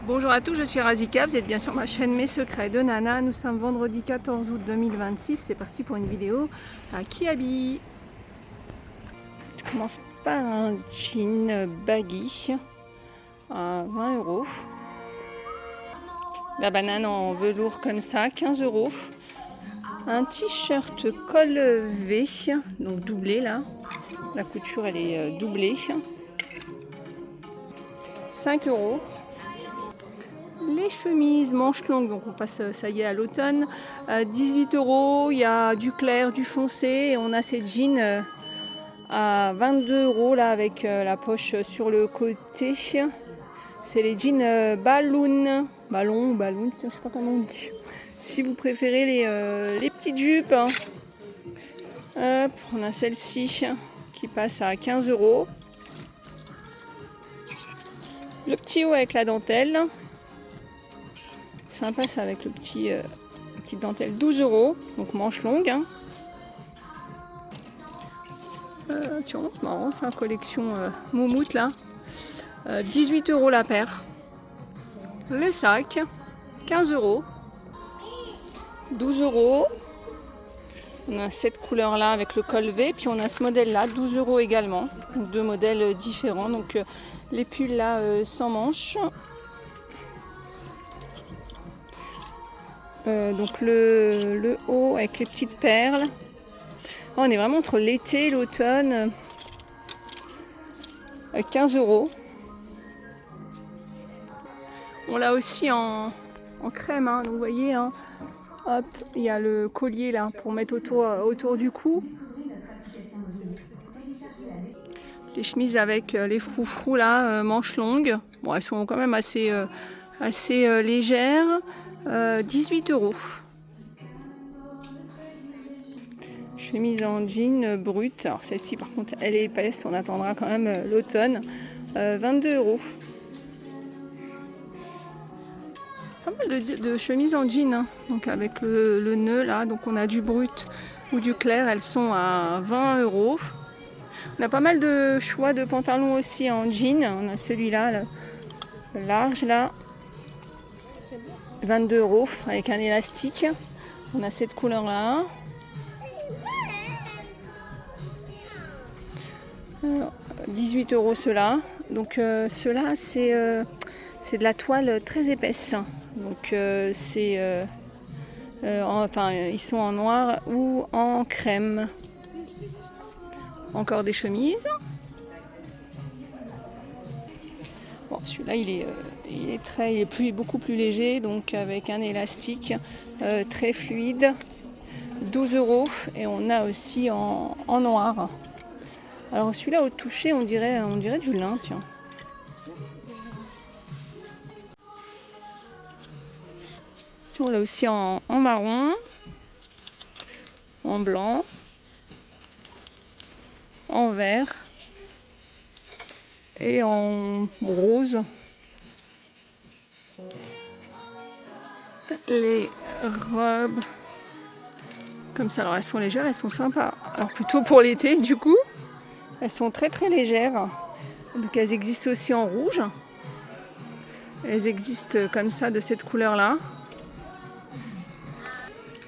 Bonjour à tous, je suis Razika, vous êtes bien sur ma chaîne Mes Secrets de Nana. Nous sommes vendredi 14 août 2026, c'est parti pour une vidéo à Kiabi. Je commence par un jean baggy à 20 €. La banane en velours comme ça, 15 €. Un t-shirt col V, donc doublé là. La couture elle est doublée. 5 €. Les chemises manches longues, donc on passe ça y est à l'automne, 18 €. Il y a du clair, du foncé, et on a ces jeans à 22 € là avec la poche sur le côté. C'est les jeans ballon, je sais pas comment on dit. Si vous préférez les petites jupes, hein. Hop, on a celle-ci qui passe à 15 €. Le petit haut avec la dentelle. Sympa ça avec le petite dentelle, 12 €, donc manche longue. Hein. Tiens, c'est marrant, c'est une collection moumoute là. 18 € la paire. Le sac, 15 €. 12 €. On a cette couleur là avec le col V, puis on a ce modèle là, 12 € également. Donc deux modèles différents. Donc les pulls là sans manches. Donc le haut avec les petites perles. Oh, on est vraiment entre l'été et l'automne. 15 €. On l'a aussi en crème, hein, donc vous voyez, hein, hop, il y a le collier là pour mettre autour du cou. Les chemises avec les froufrous là, manches longues. Bon, elles sont quand même assez légères. 18 €. Chemise en jean brute. Alors celle-ci par contre elle est épaisse, on attendra quand même l'automne. 22 €. Pas mal de chemises en jean, hein. Donc avec le nœud là, donc on a du brut ou du clair, elles sont à 20 €. On a pas mal de choix de pantalons aussi en jean. On a celui-là, le large là, 22 € avec un élastique. On a cette couleur là. 18 € ceux-là. Donc ceux-là c'est de la toile très épaisse. Donc ils sont en noir ou en crème. Encore des chemises. Bon, celui-là il est beaucoup plus léger, donc avec un élastique très fluide. 12 €. Et on a aussi en noir. Alors celui-là au toucher on dirait du lin, tiens. On l'a aussi en marron, en blanc, en vert et en rose. Les robes comme ça, alors elles sont légères, elles sont sympas. Alors plutôt pour l'été du coup, elles sont très très légères. Donc elles existent aussi en rouge. Elles existent comme ça de cette couleur là.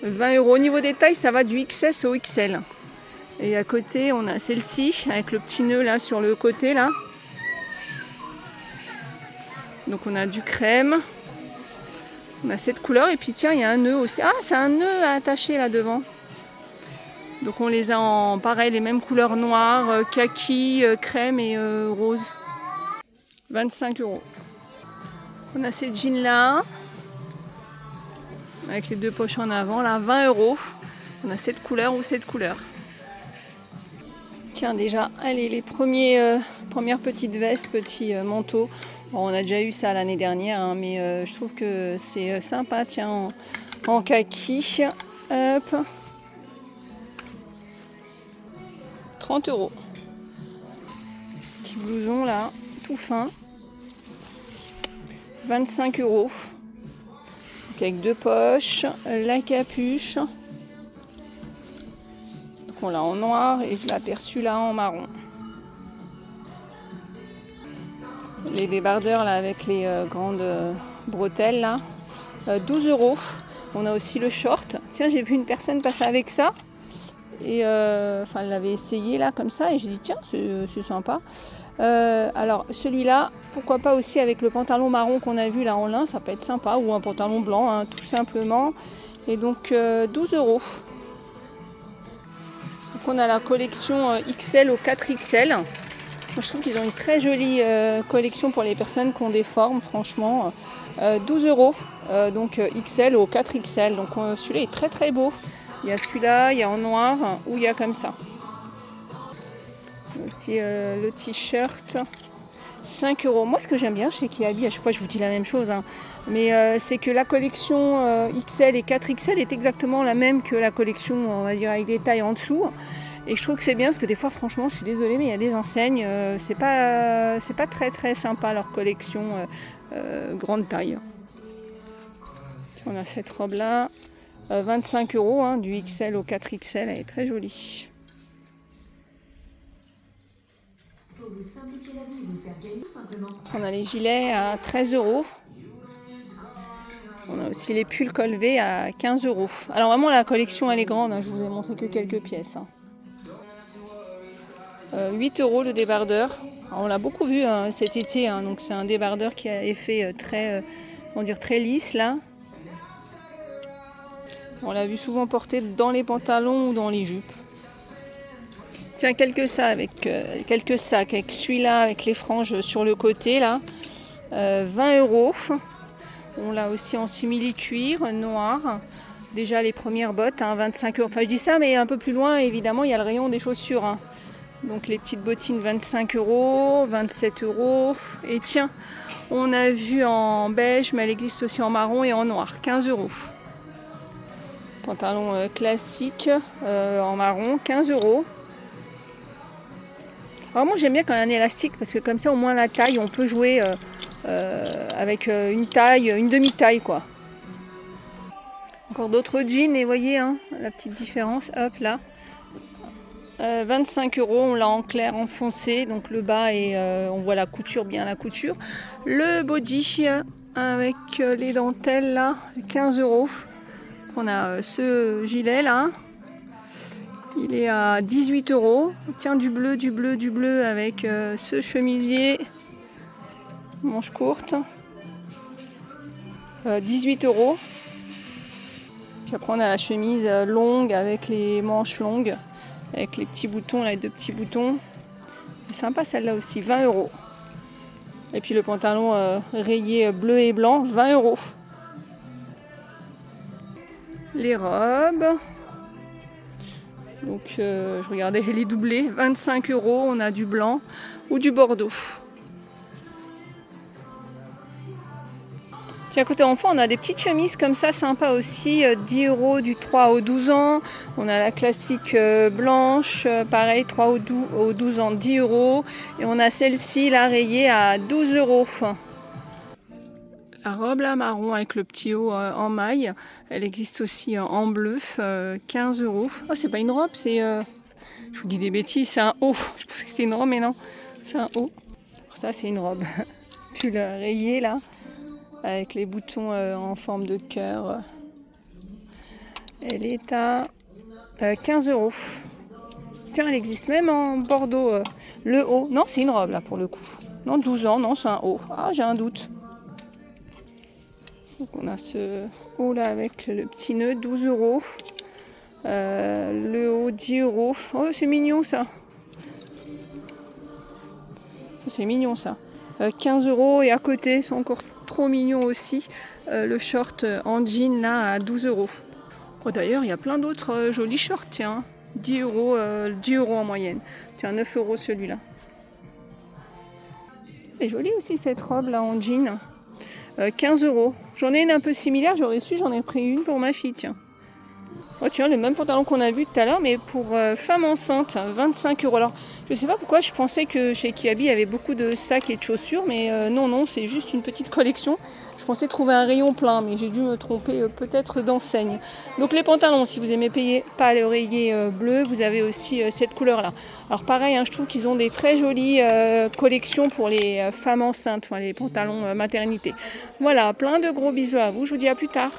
20 €. Au niveau des tailles, ça va du XS au XL. Et à côté, on a celle-ci avec le petit nœud là sur le côté là. Donc on a du crème. On a cette couleur et puis tiens, il y a un nœud aussi. Ah, c'est un nœud attaché là devant. Donc on les a en pareil, les mêmes couleurs noires, kaki, crème et rose. 25 €. On a ces jeans là. Avec les deux poches en avant là, 20 €. On a cette couleur ou cette couleur. Tiens, déjà, allez, les premières petites vestes, petits manteaux. Bon, on a déjà eu ça l'année dernière, hein, mais je trouve que c'est sympa. Tiens, en kaki. Hop. 30 €. Petit blouson là, tout fin. 25 €. Avec deux poches, la capuche. Donc on l'a en noir et je l'ai aperçu là en marron. Les débardeurs là avec les grandes bretelles là. 12 €. On a aussi le short. Tiens, j'ai vu une personne passer avec ça. Et elle l'avait essayé là comme ça. Et j'ai dit tiens, c'est sympa. Alors celui-là, pourquoi pas aussi avec le pantalon marron qu'on a vu là en lin. Ça peut être sympa. Ou un pantalon blanc, hein, tout simplement. Et donc 12 €. Donc on a la collection XL au 4XL. Moi, je trouve qu'ils ont une très jolie collection pour les personnes qui ont des formes, franchement. 12 €, donc XL au 4XL. Donc celui-là est très très beau. Il y a celui-là, il y a en noir ou il y a comme ça. Aussi le t-shirt, 5 €. Moi, ce que j'aime bien chez Kiabi, à chaque fois je vous dis la même chose, hein, mais c'est que la collection XL et 4XL est exactement la même que la collection, on va dire, avec des tailles en dessous. Et je trouve que c'est bien parce que des fois, franchement, je suis désolée, mais il y a des enseignes, c'est pas très très sympa leur collection grande taille. On a cette robe là, 25 €, hein, du XL au 4XL, elle est très jolie. On a les gilets à 13 €. On a aussi les pulls col V à 15 €. Alors vraiment la collection elle est grande, hein, je vous ai montré que quelques pièces. Hein. 8 € le débardeur. Alors, on l'a beaucoup vu hein, cet été, hein, donc c'est un débardeur qui a effet très, très lisse là. On l'a vu souvent porté dans les pantalons ou dans les jupes. Tiens, quelques sacs avec celui-là, avec les franges sur le côté là. 20 €. On l'a aussi en simili-cuir noir. Déjà les premières bottes, hein, 25 €. Enfin je dis ça, mais un peu plus loin, évidemment, il y a le rayon des chaussures. Hein. Donc les petites bottines, 25 €, 27 €. Et tiens, on a vu en beige, mais elle existe aussi en marron et en noir, 15 €. Pantalon classique en marron, 15 €. Alors moi j'aime bien quand il y a un élastique parce que comme ça au moins la taille on peut jouer avec une demi-taille quoi. Encore d'autres jeans et voyez hein, la petite différence, hop là. 25 €, on l'a en clair, en foncé, donc le bas et on voit la couture, bien la couture. Le body avec les dentelles là, 15 €. On a ce gilet là. Il est à 18 €. Tiens, du bleu avec ce chemisier. Manche courte. 18 €. Puis après, on a la chemise longue avec les manches longues. Avec les petits boutons, là, les deux petits boutons. C'est sympa celle-là aussi, 20 €. Et puis le pantalon rayé bleu et blanc, 20 €. Les robes. Donc je regardais les doublés, 25 €, on a du blanc ou du bordeaux. Tiens, côté enfant, on a des petites chemises comme ça, sympa aussi, 10 € du 3 au 12 ans. On a la classique blanche, pareil, 3 au 12 ans, 10 €. Et on a celle-ci, la rayée, à 12 €. La robe là, marron avec le petit haut en maille, elle existe aussi en bleu, 15 €. Oh, c'est pas une robe, c'est... je vous dis des bêtises, c'est un haut. Je pensais que c'était une robe, mais non, c'est un haut. Ça, c'est une robe. Pull rayé là, avec les boutons en forme de cœur. Elle est à 15 €. Tiens, elle existe même en bordeaux. Le haut, non, c'est une robe là pour le coup. Non, 12 ans, non, c'est un haut. Ah, j'ai un doute. Donc on a ce haut là avec le petit nœud, 12 €. Le haut, 10 €. Oh, c'est mignon ça. C'est mignon ça. 15 € et à côté, c'est encore trop mignon aussi. Le short en jean là à 12 €. Oh, d'ailleurs, il y a plein d'autres jolis shorts, tiens. 10 €, 10 € en moyenne. Tiens, 9 € celui-là. Elle est jolie aussi cette robe là en jean. 15 €. J'en ai une un peu similaire, j'aurais su, j'en ai pris une pour ma fille, tiens. Oh tiens, le même pantalon qu'on a vu tout à l'heure, mais pour femme enceinte, 25 euros. Alors, je sais pas pourquoi, je pensais que chez Kiabi il y avait beaucoup de sacs et de chaussures, mais non, c'est juste une petite collection. Je pensais trouver un rayon plein, mais j'ai dû me tromper peut-être d'enseigne. Donc les pantalons, si vous aimez payer pas à l'oreiller bleu, vous avez aussi cette couleur-là. Alors pareil, hein, je trouve qu'ils ont des très jolies collections pour les femmes enceintes, enfin les pantalons maternité. Voilà, plein de gros bisous à vous, je vous dis à plus tard.